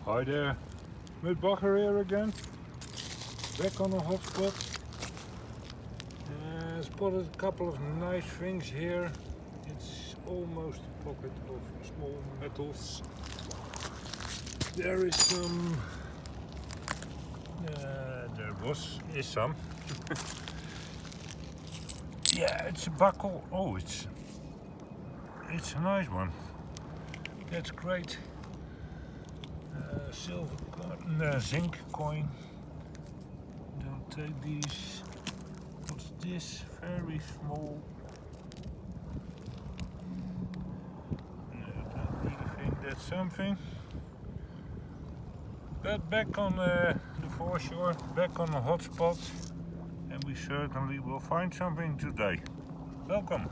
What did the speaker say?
Hi there, Mudbacher here again, back on a hotspot. Spotted a couple of nice things here. It's almost a pocket of small metals. There is some, is some. Yeah, it's a buckle. Oh, it's a nice one. That's great. Silver coin, zinc coin. Don't take these. What's this? Very small. I don't really think that's something. But back on the foreshore, back on the hotspot, and we certainly will find something today. Welcome.